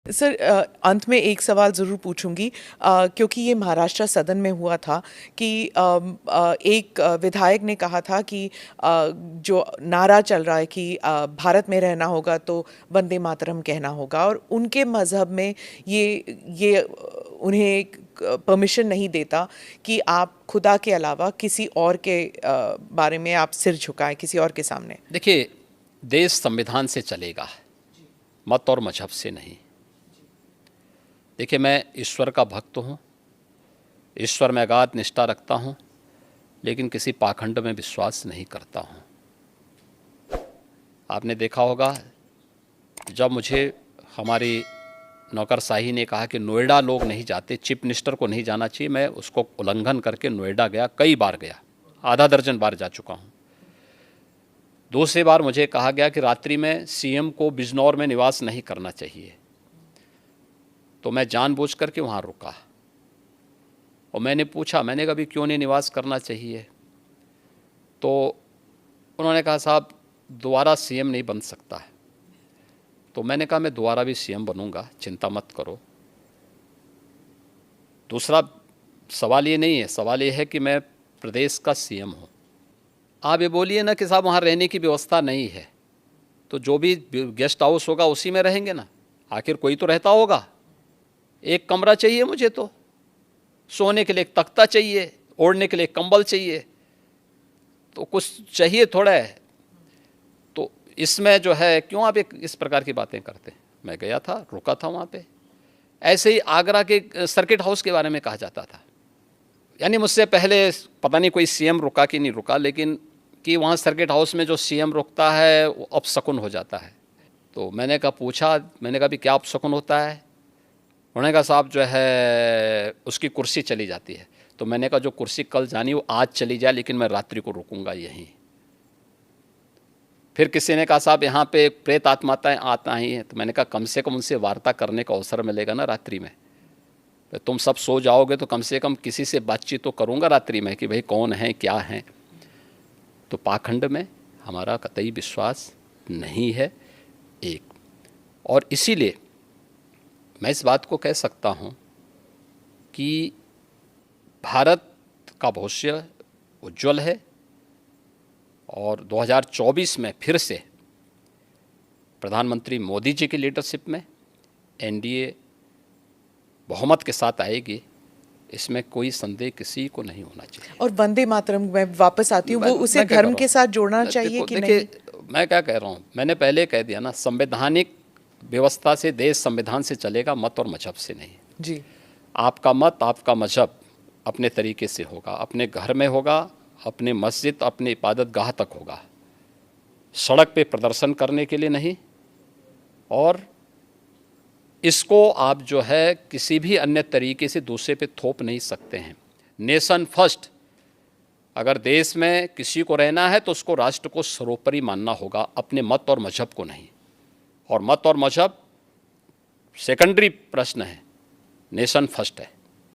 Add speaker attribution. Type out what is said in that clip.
Speaker 1: Sir, अंत में एक सवाल ज़रूर पूछूंगी, क्योंकि ये महाराष्ट्र सदन में हुआ था कि एक विधायक ने कहा था कि जो नारा चल रहा है कि भारत में रहना होगा तो वंदे मातरम कहना होगा, और उनके मज़हब में ये उन्हें परमिशन नहीं देता कि आप खुदा के अलावा किसी और के बारे में आप सिर झुकाएं, किसी और के सामने।
Speaker 2: देखिए, देश संविधान से चलेगा, मत और मजहब से नहीं। देखिए, मैं ईश्वर का भक्त हूँ, ईश्वर में अगाध निष्ठा रखता हूँ, लेकिन किसी पाखंड में विश्वास नहीं करता हूँ। आपने देखा होगा, जब मुझे हमारी नौकरशाही ने कहा कि नोएडा लोग नहीं जाते, चीफ मिनिस्टर को नहीं जाना चाहिए, मैं उसको उल्लंघन करके नोएडा गया, कई बार गया, आधा दर्जन बार जा चुका हूँ। दूसरी बार मुझे कहा गया कि रात्रि में सीएम को बिजनौर में निवास नहीं करना चाहिए, तो मैं जानबूझ करके वहाँ रुका और मैंने पूछा, मैंने कहा, क्यों नहीं निवास करना चाहिए? तो उन्होंने कहा, साहब दोबारा सीएम नहीं बन सकता है। तो मैंने कहा, मैं दोबारा भी सीएम बनूंगा, चिंता मत करो। दूसरा सवाल ये नहीं है, सवाल ये है कि मैं प्रदेश का सीएम हूँ। आप ये बोलिए ना कि साहब वहाँ रहने की व्यवस्था नहीं है, तो जो भी गेस्ट हाउस होगा उसी में रहेंगे ना, आखिर कोई तो रहता होगा। एक कमरा चाहिए मुझे, तो सोने के लिए एक तख्ता चाहिए, ओढ़ने के लिए एक कंबल चाहिए, तो कुछ चाहिए थोड़ा है। तो इसमें जो है, क्यों आप इस प्रकार की बातें करते हैं? मैं गया था, रुका था वहाँ पे। ऐसे ही आगरा के सर्किट हाउस के बारे में कहा जाता था, यानी मुझसे पहले पता नहीं कोई सीएम रुका कि नहीं रुका, लेकिन कि वहाँ सर्किट हाउस में जो सीएम रुकता है वो अपशकुन हो जाता है। तो मैंने कहा, पूछा, मैंने कहा भी क्या अपशकुन होता है? उन्होंने कहा, साहब जो है उसकी कुर्सी चली जाती है। तो मैंने कहा, जो कुर्सी कल जानी वो आज चली जाए, लेकिन मैं रात्रि को रुकूंगा यहीं। फिर किसी ने कहा, साहब यहाँ पे प्रेत आत्माएं आता ही हैं। तो मैंने कहा, कम से कम उनसे वार्ता करने का अवसर मिलेगा ना रात्रि में। तुम सब सो जाओगे तो कम से कम किसी से बातचीत तो करूँगा रात्रि में कि भाई कौन है, क्या है। तो पाखंड में हमारा कतई विश्वास नहीं है, एक। और इसीलिए मैं इस बात को कह सकता हूँ कि भारत का भविष्य उज्जवल है, और 2024 में फिर से प्रधानमंत्री मोदी जी की लीडरशिप में एनडीए बहुमत के साथ आएगी, इसमें कोई संदेह किसी को नहीं होना चाहिए।
Speaker 1: और वंदे मातरम मैं वापस आती हूँ, वो उसे धर्म के साथ जोड़ना चाहिए कि नहीं?
Speaker 2: मैं क्या कह रहा हूँ, मैंने पहले कह दिया ना, संवैधानिक व्यवस्था से देश संविधान से चलेगा, मत और मजहब से नहीं।
Speaker 1: जी।
Speaker 2: आपका मत, आपका मजहब अपने तरीके से होगा, अपने घर में होगा, अपने मस्जिद, अपने इबादत गाह तक होगा, सड़क पे प्रदर्शन करने के लिए नहीं। और इसको आप जो है किसी भी अन्य तरीके से दूसरे पे थोप नहीं सकते हैं। नेशन फर्स्ट, अगर देश में किसी को रहना है तो उसको राष्ट्र को सर्वोपरि मानना होगा, अपने मत और मजहब को नहीं। और मत और मजहब सेकेंडरी प्रश्न है, नेशन फर्स्ट है।